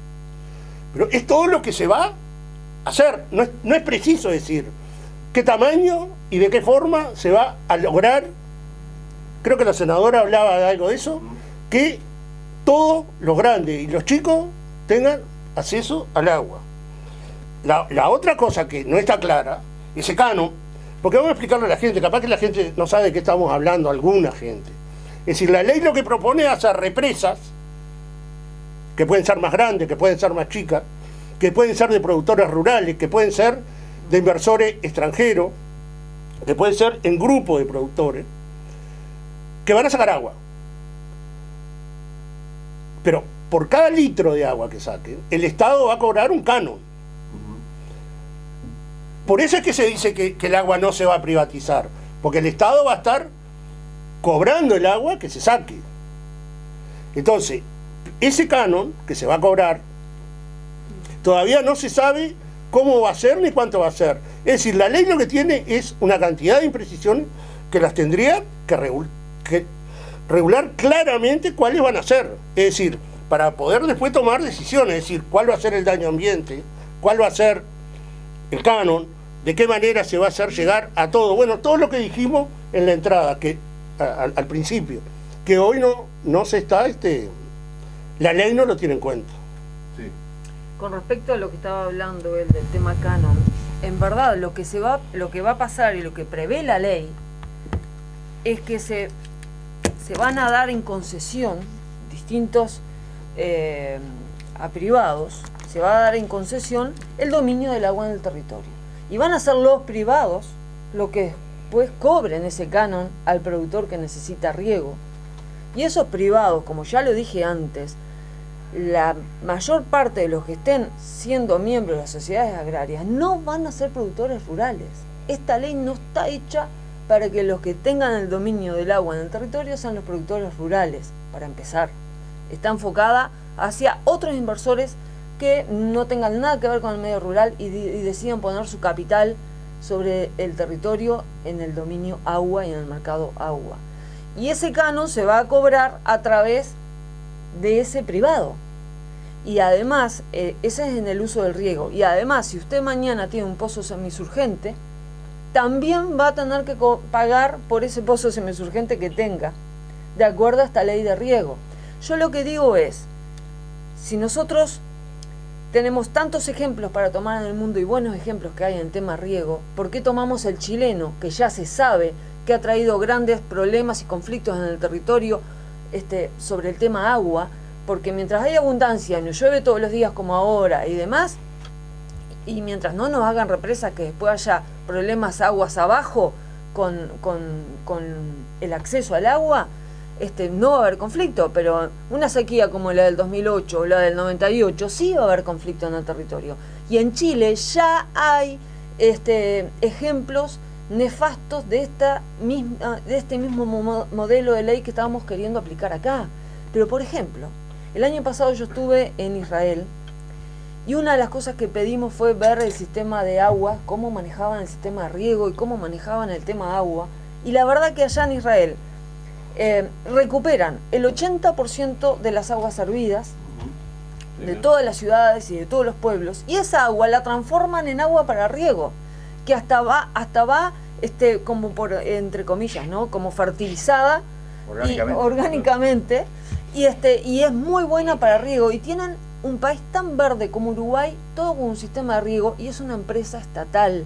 Pero es todo lo que se va a hacer. No es preciso decir qué tamaño y de qué forma se va a lograr. Creo que la senadora hablaba de algo de eso, que todos los grandes y los chicos tengan acceso al agua. La otra cosa que no está clara, ese canon, porque vamos a explicarle a la gente, capaz que la gente no sabe de qué estamos hablando, alguna gente. Es decir, la ley lo que propone es hacer represas, que pueden ser más grandes, que pueden ser más chicas, que pueden ser de productores rurales, que pueden ser de inversores extranjeros, que pueden ser en grupo de productores, que van a sacar agua. Pero por cada litro de agua que saquen, el Estado va a cobrar un canon. Por eso es que se dice que el agua no se va a privatizar, porque el Estado va a estar cobrando el agua que se saque. Entonces, ese canon que se va a cobrar, todavía no se sabe cómo va a ser ni cuánto va a ser. Es decir, la ley lo que tiene es una cantidad de imprecisiones que las tendría que regular claramente cuáles van a ser. Es decir, para poder después tomar decisiones, es decir, cuál va a ser el daño ambiente, cuál va a ser el canon, de qué manera se va a hacer llegar a todo. Bueno, todo lo que dijimos en la entrada, que al principio, que hoy no se está, la ley no lo tiene en cuenta. Sí. Con respecto a lo que estaba hablando él del tema canon, en verdad lo que va a pasar y lo que prevé la ley es que se van a dar en concesión distintos a privados, se va a dar en concesión el dominio del agua en el territorio. Y van a ser los privados los que después cobren ese canon al productor que necesita riego. Y esos privados, como ya lo dije antes, la mayor parte de los que estén siendo miembros de las sociedades agrarias no van a ser productores rurales. Esta ley no está hecha para que los que tengan el dominio del agua en el territorio sean los productores rurales, para empezar. Está enfocada hacia otros inversores que no tengan nada que ver con el medio rural y decidan poner su capital sobre el territorio en el dominio agua y en el mercado agua. Y ese canon se va a cobrar a través de ese privado. Y además, ese es en el uso del riego. Y además, si usted mañana tiene un pozo semisurgente, también va a tener que pagar por ese pozo semisurgente que tenga, de acuerdo a esta ley de riego. Yo lo que digo es, si nosotros tenemos tantos ejemplos para tomar en el mundo y buenos ejemplos que hay en el tema riego, ¿por qué tomamos el chileno, que ya se sabe que ha traído grandes problemas y conflictos en el territorio sobre el tema agua? Porque mientras hay abundancia, no llueve todos los días como ahora y demás, y mientras no nos hagan represas que después haya problemas aguas abajo con el acceso al agua, no va a haber conflicto, pero una sequía como la del 2008 o la del 98 sí va a haber conflicto en el territorio. Y en Chile ya hay ejemplos nefastos de este mismo modelo de ley que estábamos queriendo aplicar acá. Pero por ejemplo, el año pasado yo estuve en Israel y una de las cosas que pedimos fue ver el sistema de agua, cómo manejaban el sistema de riego y cómo manejaban el tema agua. Y la verdad que allá en Israel recuperan el 80% de las aguas servidas de todas las ciudades y de todos los pueblos, y esa agua la transforman en agua para riego, que hasta va como por, entre comillas, ¿no? Como fertilizada orgánicamente y es muy buena para riego, y tienen un país tan verde como Uruguay, todo con un sistema de riego, y es una empresa estatal.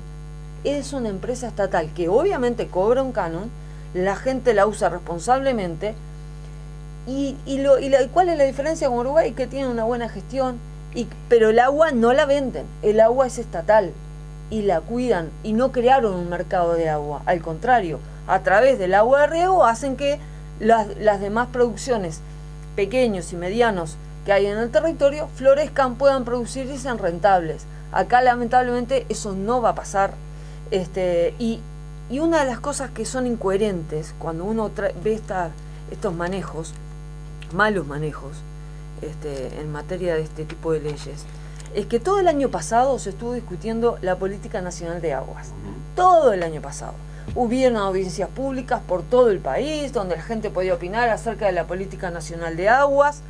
Es una empresa estatal que obviamente cobra un canon, la gente la usa responsablemente, y ¿cuál es la diferencia con Uruguay? Que tiene una buena gestión, pero el agua no la venden, el agua es estatal, y la cuidan, y no crearon un mercado de agua, al contrario, a través del agua de riego hacen que las demás producciones, pequeños y medianos, que hay en el territorio, florezcan, puedan producir y sean rentables. Acá lamentablemente eso no va a pasar, y una de las cosas que son incoherentes cuando uno ve estos manejos, malos manejos, en materia de este tipo de leyes, es que todo el año pasado se estuvo discutiendo la política nacional de aguas. Todo el año pasado. Hubieron audiencias públicas por todo el país, donde la gente podía opinar acerca de la política nacional de aguas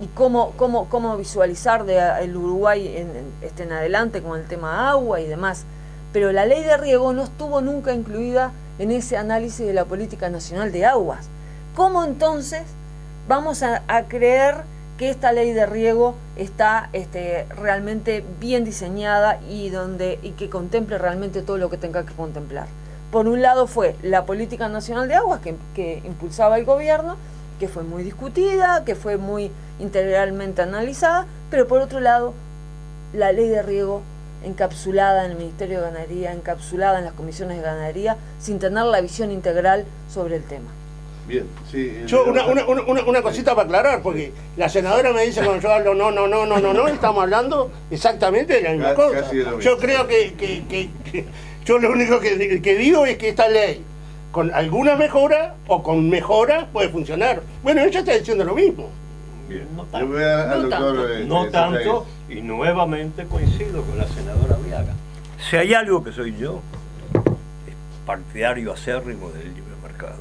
y cómo visualizar el Uruguay en adelante con el tema agua y demás. Pero la ley de riego no estuvo nunca incluida en ese análisis de la política nacional de aguas. ¿Cómo entonces vamos a creer que esta ley de riego está realmente bien diseñada y que contemple realmente todo lo que tenga que contemplar? Por un lado fue la política nacional de aguas que impulsaba el gobierno, que fue muy discutida, que fue muy integralmente analizada, pero por otro lado la ley de riego encapsulada en el Ministerio de Ganadería, encapsulada en las comisiones de ganadería, sin tener la visión integral sobre el tema. Bien, sí. Yo una cosita para aclarar, porque la senadora me dice cuando yo hablo no, estamos hablando exactamente de la misma cosa. Yo creo que yo lo único que digo es que esta ley, con alguna mejora o con mejora, puede funcionar. Bueno, ella está diciendo lo mismo. Bien, No tanto, y nuevamente coincido con la senadora Viaga. Si hay algo que soy yo, es partidario acérrimo del libre mercado.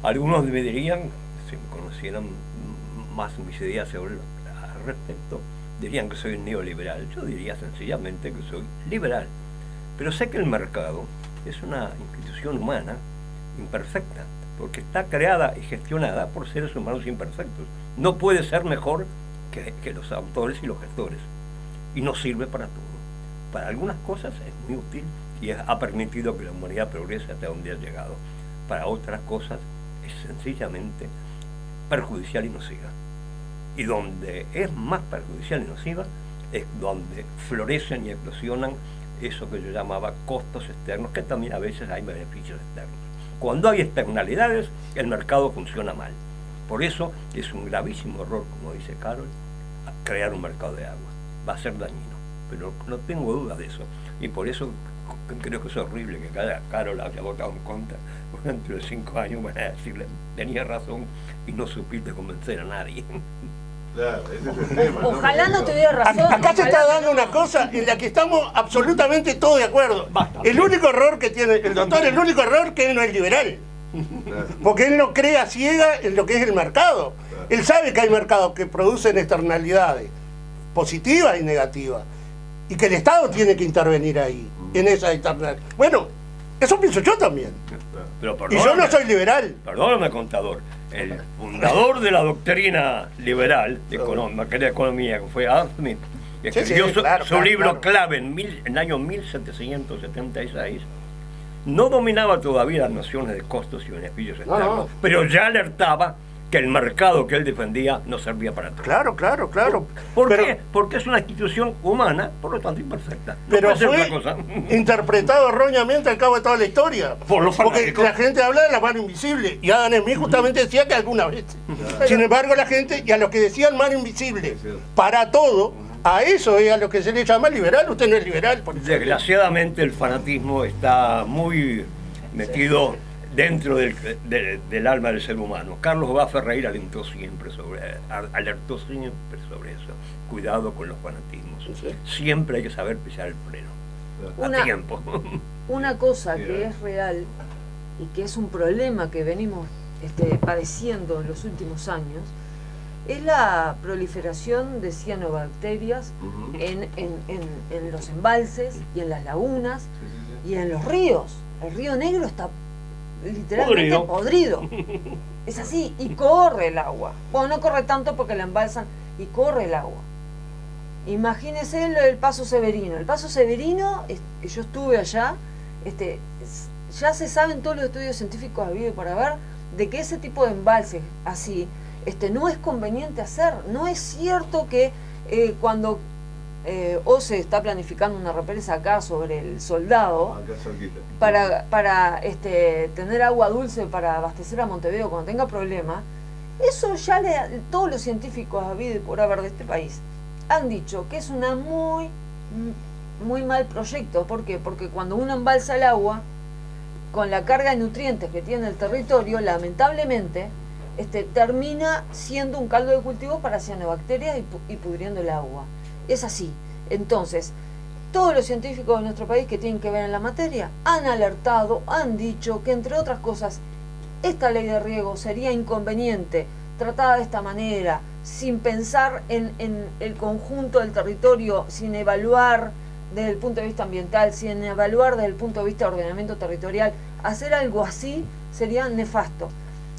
Algunos me dirían, si me conocieran más mis ideas al respecto, dirían que soy neoliberal. Yo diría sencillamente que soy liberal. Pero sé que el mercado es una institución humana imperfecta, porque está creada y gestionada por seres humanos imperfectos. No puede ser mejor que los autores y los gestores. Y no sirve para todo. Para algunas cosas es muy útil y ha permitido que la humanidad progrese hasta donde ha llegado. Para otras cosas es sencillamente perjudicial y nociva. Y donde es más perjudicial y nociva es donde florecen y eclosionan eso que yo llamaba costos externos, que también a veces hay beneficios externos. Cuando hay externalidades, el mercado funciona mal. Por eso es un gravísimo error, como dice Carol, crear un mercado de agua. Va a ser dañino, pero no tengo duda de eso. Y por eso creo que es horrible que Carol haya votado en contra. Dentro de 5 años van a decirle, tenía razón y no supiste convencer a nadie. Claro, ese es el tema. Ojalá no tuviera razón. Acá se ojalá está que dando no. una cosa en la que estamos absolutamente todos de acuerdo. El único error que tiene el doctor, el único error es que él no es liberal. Porque él no cree a ciega en lo que es el mercado. Él sabe que hay mercados que producen externalidades positivas y negativas. Y que el Estado tiene que intervenir ahí, en esa externalidad. Bueno, eso pienso yo también. Pero Y yo no soy liberal. Perdóname, contador. El fundador de la doctrina liberal de economía, que fue Adam Smith, escribió sí, claro, su libro claro. clave en el año 1776. No dominaba todavía las nociones de costos y beneficios externos, no. pero ya alertaba que el mercado que él defendía no servía para todo. Claro. ¿Por Pero- qué? Porque es una institución humana, por lo tanto imperfecta. No Pero puede ser fue otra cosa. interpretado erróneamente al cabo de toda la historia. Por los Porque fanáticos. la gente habla de la mano invisible. Y Adam Smith justamente decía que alguna vez. Sin embargo, la gente, y a los que decían mano invisible para todo, a eso es a lo que se le llama liberal. Usted no es liberal. Por ejemplo. Desgraciadamente el fanatismo está muy metido dentro del alma del ser humano. Carlos Vaz Ferreira alertó siempre sobre eso. Cuidado con los fanatismos. Siempre hay que saber pisar el freno. A tiempo. Una cosa que es real y que es un problema que venimos padeciendo en los últimos años es la proliferación de cianobacterias en los embalses y en las lagunas y en los ríos. El río Negro está literalmente podrido. Es así, y corre el agua. Bueno, no corre tanto porque la embalsan, y corre el agua. Imagínese el Paso Severino. El Paso Severino, que yo estuve allá, ya se saben todos los estudios científicos habidos por haber de que ese tipo de embalses así no es conveniente hacer. No es cierto que cuando OCE está planificando una represa acá sobre el Soldado Acá cerquita. para tener agua dulce para abastecer a Montevideo cuando tenga problemas, eso ya todos los científicos habidos y por haber de este país han dicho que es una muy mal proyecto. ¿Por qué? Porque cuando uno embalsa el agua, con la carga de nutrientes que tiene el territorio, lamentablemente termina siendo un caldo de cultivo para cianobacterias y pudriendo el agua. Es así. Entonces, todos los científicos de nuestro país que tienen que ver en la materia han alertado, han dicho que, entre otras cosas, esta ley de riego sería inconveniente tratada de esta manera, sin pensar en el conjunto del territorio, sin evaluar desde el punto de vista ambiental, sin evaluar desde el punto de vista de ordenamiento territorial. Hacer algo así sería nefasto.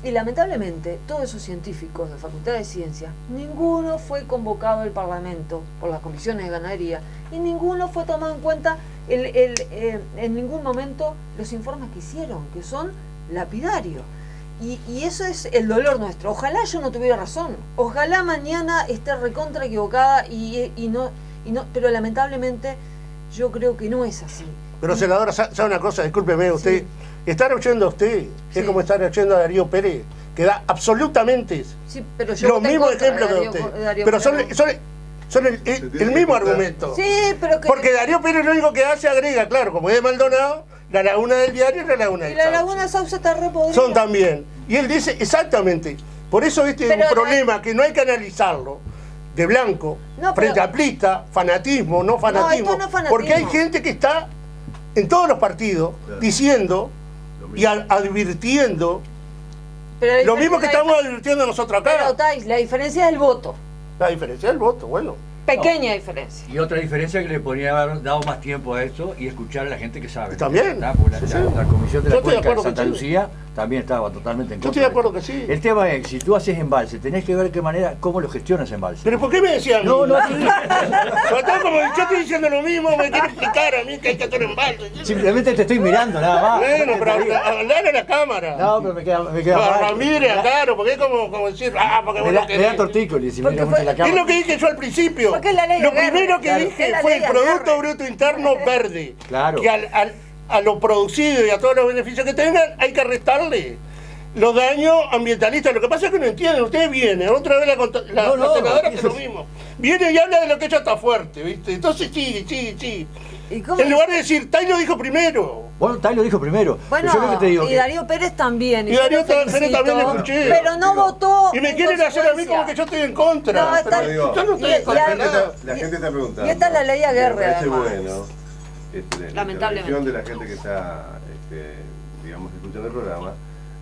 Y lamentablemente, todos esos científicos de Facultad de Ciencias, ninguno fue convocado al Parlamento por las comisiones de ganadería y ninguno fue tomado en cuenta en ningún momento los informes que hicieron, que son lapidarios. Y eso es el dolor nuestro. Ojalá yo no tuviera razón. Ojalá mañana esté recontra equivocada y no, pero lamentablemente yo creo que no es así. Pero senadora, ¿sabe una cosa? Discúlpeme, usted. Estar oyendo a usted es como estar oyendo a Darío Pérez, que da absolutamente pero yo los mismos ejemplos que usted. Pero son el mismo argumento. Sí, pero porque Darío Pérez lo único que hace, agrega, claro, como es de Maldonado, la laguna del Diario y la laguna del Y la Sauce. laguna Sauce está repodrida. Son también. Y él dice exactamente. Por eso es un problema que no hay que analizarlo de blanco, frente a plista, fanatismo, no fanatismo. esto no es fanatismo. Porque hay gente que está en todos los partidos diciendo y advirtiendo Pero lo mismo que estamos advirtiendo nosotros acá. Pero, Thais, la diferencia es el voto. La diferencia del voto, bueno. Pequeña diferencia. Y otra diferencia que le podría haber dado más tiempo a esto y escuchar a la gente que sabe. También. Porque Sí, sí. la Comisión de Yo la estoy de Cuenca de acuerdo Santa contigo. Lucía también estaba totalmente en Yo contra. estoy de acuerdo que sí. El tema es, si tú haces embalse, tenés que ver qué manera, cómo lo gestionas embalse. ¿Pero por qué me decían? No, no, sí. Como yo estoy diciendo lo mismo, me quiere explicar a mí que hay que hacer embalse. Simplemente te estoy mirando, nada más. Bueno, pero hablar a la cámara. No, pero me queda Para mal. Ramírez, claro, porque es como decir, porque Me vos da, lo me da querés. tortícolis si Porque mira mucho fue- la Es cámara. lo que dije yo al principio. Porque es la ley Lo de Guerra. primero que Claro. dije Es la fue ley el de Producto Guerra. Bruto Interno verde. Claro. Que a lo producido y a todos los beneficios que tengan hay que restarle los daños ambientalistas. Lo que pasa es que no entienden. Ustedes vienen, otra vez la No, senadora hace eso lo es- mismo. Viene y habla de lo que ella está fuerte, ¿viste? Entonces sigue. ¿Y cómo? En lugar de decir, Tai lo dijo primero. Bueno, Tai lo dijo primero. Bueno, Yo lo que te digo y que- Darío Pérez también. Y yo Darío lo Pérez felicito, también lo escuché. Pero no votó. Y me en quieren hacer a mí como consecuencia. que yo estoy en contra. No, está- Pero yo no estoy y- en contra de y- nada. La gente está preguntando. y esta es la ley Aguerre, Me parece además. bueno. La Lamentablemente. intervención de la gente que está, digamos, escuchando el programa.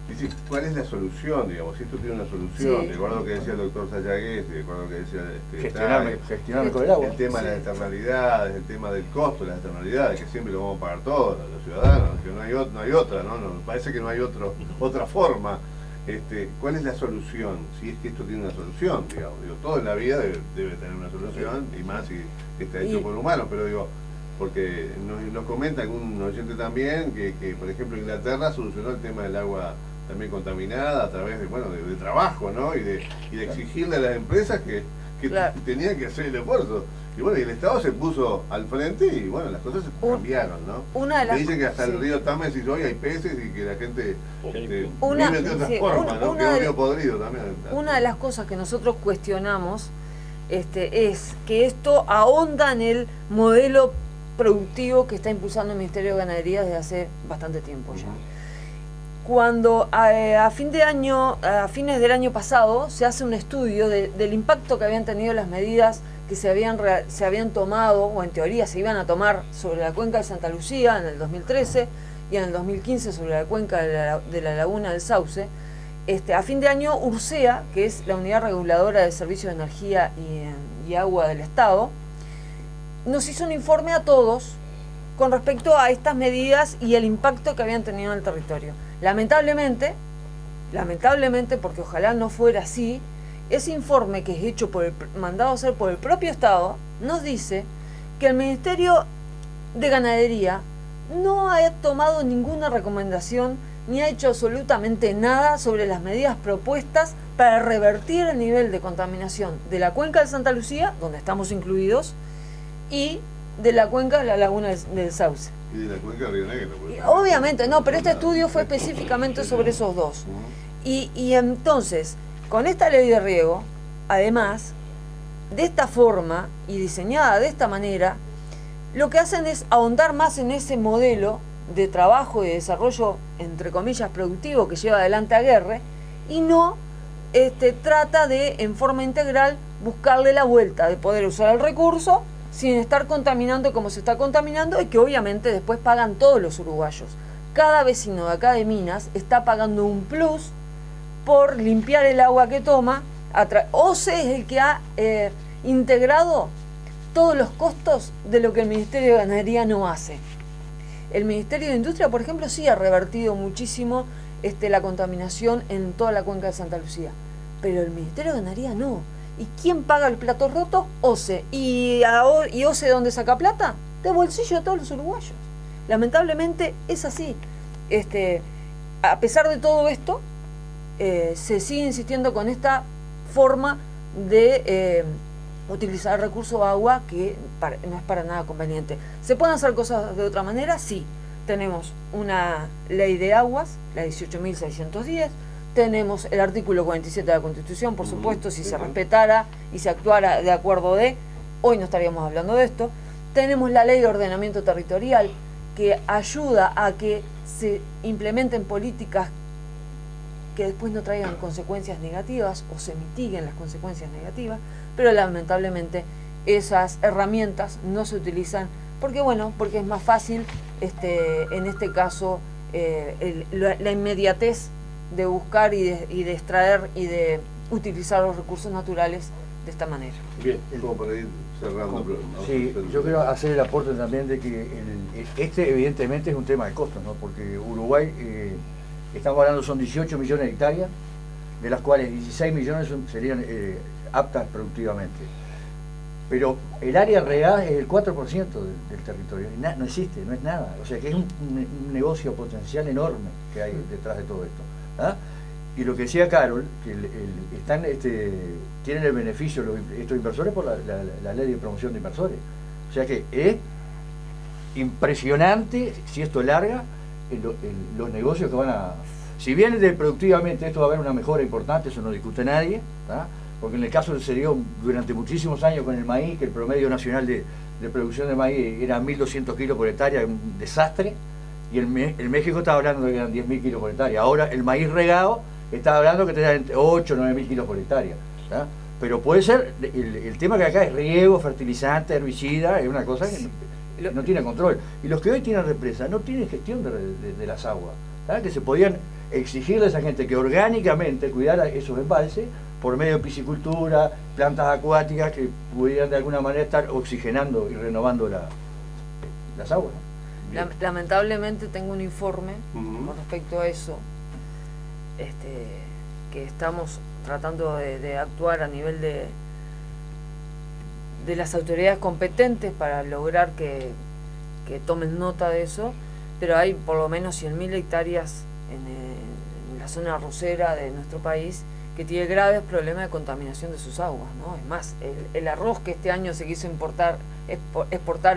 Dice, ¿cuál es la solución? Digamos, si esto tiene una solución. Sí. Recuerdo lo que decía el doctor Sayagués, recuerdo lo que decía gestionarme con el agua. el tema de las externalidades, el tema del costo de las externalidades, que siempre lo vamos a pagar todos los ciudadanos, que no hay otra, ¿no? Parece que no hay otra forma. ¿Cuál es la solución? Si es que esto tiene una solución, digamos. Todo en la vida debe tener una solución, y más si está hecho por humanos, pero digo, porque nos comenta algún oyente también que, por ejemplo, Inglaterra solucionó el tema del agua también contaminada a través de trabajo, ¿no? Y de exigirle a las empresas que Claro. tenían que hacer el esfuerzo. Y bueno, y el Estado se puso al frente y bueno, las cosas cambiaron, ¿no? Una de las- Me dicen que hasta sí. el río Támesis hoy hay peces y que la gente vive de otra sí, forma, ¿no? Que es un río podrido también. Una de las cosas que nosotros cuestionamos es que esto ahonda en el modelo productivo que está impulsando el Ministerio de Ganadería desde hace bastante tiempo ya. Cuando a fines del año pasado se hace un estudio del impacto que habían tenido las medidas que se habían tomado, o en teoría se iban a tomar, sobre la cuenca de Santa Lucía en el 2013 y en el 2015 sobre la cuenca de la laguna del Sauce. A fin de año, URSEA, que es la Unidad Reguladora de Servicios de Energía y Agua del Estado, nos hizo un informe a todos con respecto a estas medidas y el impacto que habían tenido en el territorio. Lamentablemente, porque ojalá no fuera así, ese informe que es hecho mandado a hacer por el propio Estado, nos dice que el Ministerio de Ganadería no ha tomado ninguna recomendación ni ha hecho absolutamente nada sobre las medidas propuestas para revertir el nivel de contaminación de la cuenca de Santa Lucía, donde estamos incluidos, y de la cuenca de la laguna del Sauce. Y de la cuenca de Río Negro. Obviamente, no, pero este estudio fue específicamente sobre esos dos. Y entonces, con esta ley de riego, además, de esta forma y diseñada de esta manera, lo que hacen es ahondar más en ese modelo de trabajo y de desarrollo, entre comillas, productivo que lleva adelante Aguerre, y no trata de, en forma integral, buscarle la vuelta de poder usar el recurso sin estar contaminando como se está contaminando, y que obviamente después pagan todos los uruguayos. Cada vecino de acá de Minas está pagando un plus por limpiar el agua que toma. OCE es el que ha integrado todos los costos de lo que el Ministerio de Ganadería no hace. El Ministerio de Industria, por ejemplo, sí ha revertido muchísimo la contaminación en toda la cuenca de Santa Lucía, pero el Ministerio de Ganadería no. ¿Y quién paga el plato roto? OCE. ¿Y OCE dónde saca plata? De bolsillo de todos los uruguayos. Lamentablemente es así. A pesar de todo esto, se sigue insistiendo con esta forma de utilizar el recurso agua que no es para nada conveniente. ¿Se pueden hacer cosas de otra manera? Sí. Tenemos una ley de aguas, la 18.610, tenemos el artículo 47 de la Constitución, por supuesto, si se respetara y se actuara de acuerdo hoy no estaríamos hablando de esto. Tenemos la ley de ordenamiento territorial, que ayuda a que se implementen políticas que después no traigan consecuencias negativas o se mitiguen las consecuencias negativas, pero lamentablemente esas herramientas no se utilizan porque es más fácil, en este caso, la inmediatez de buscar y de extraer y de utilizar los recursos naturales de esta manera. Bien. Como para ir cerrando. Sí, yo quiero hacer el aporte también de que este evidentemente es un tema de costos, ¿no? Porque Uruguay, estamos hablando, son 18 millones de hectáreas, de las cuales 16 millones serían aptas productivamente. Pero el área regada es el 4% del territorio, no existe, no es nada. O sea que es un negocio potencial enorme que hay detrás de todo esto. ¿Ah? Y lo que decía Carol, que tienen el beneficio estos inversores por la ley de promoción de inversores. O sea que es impresionante, si esto larga, los negocios que van a... Si bien productivamente esto va a haber una mejora importante, eso no discute nadie, ¿tá? Porque en el caso se dio durante muchísimos años con el maíz, que el promedio nacional de producción de maíz era 1.200 kilos por hectárea, un desastre, y el México estaba hablando de que eran 10.000 kilos por hectárea. Ahora el maíz regado estaba hablando que tenía 8 o 9.000 kilos por hectárea. ¿Tá? Pero puede ser, el tema que acá es riego, fertilizante, herbicida, es una cosa que no tiene control. Y los que hoy tienen represas no tienen gestión de las aguas, ¿tá? Que se podían exigirle a esa gente que orgánicamente cuidara esos embalses por medio de piscicultura, plantas acuáticas que pudieran de alguna manera estar oxigenando y renovando las aguas, ¿no? Lamentablemente tengo un informe con respecto a eso, que estamos tratando de actuar a nivel de las autoridades competentes para lograr que tomen nota de eso, pero hay por lo menos 100.000 hectáreas en la zona arrocera de nuestro país que tiene graves problemas de contaminación de sus aguas, ¿no? Es más, el arroz que este año se quiso exportar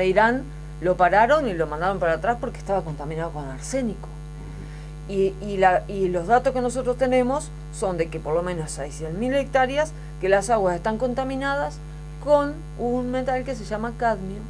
a Irán, lo pararon y lo mandaron para atrás porque estaba contaminado con arsénico. Y los datos que nosotros tenemos son de que por lo menos hay 100.000 hectáreas que las aguas están contaminadas con un metal que se llama cadmio.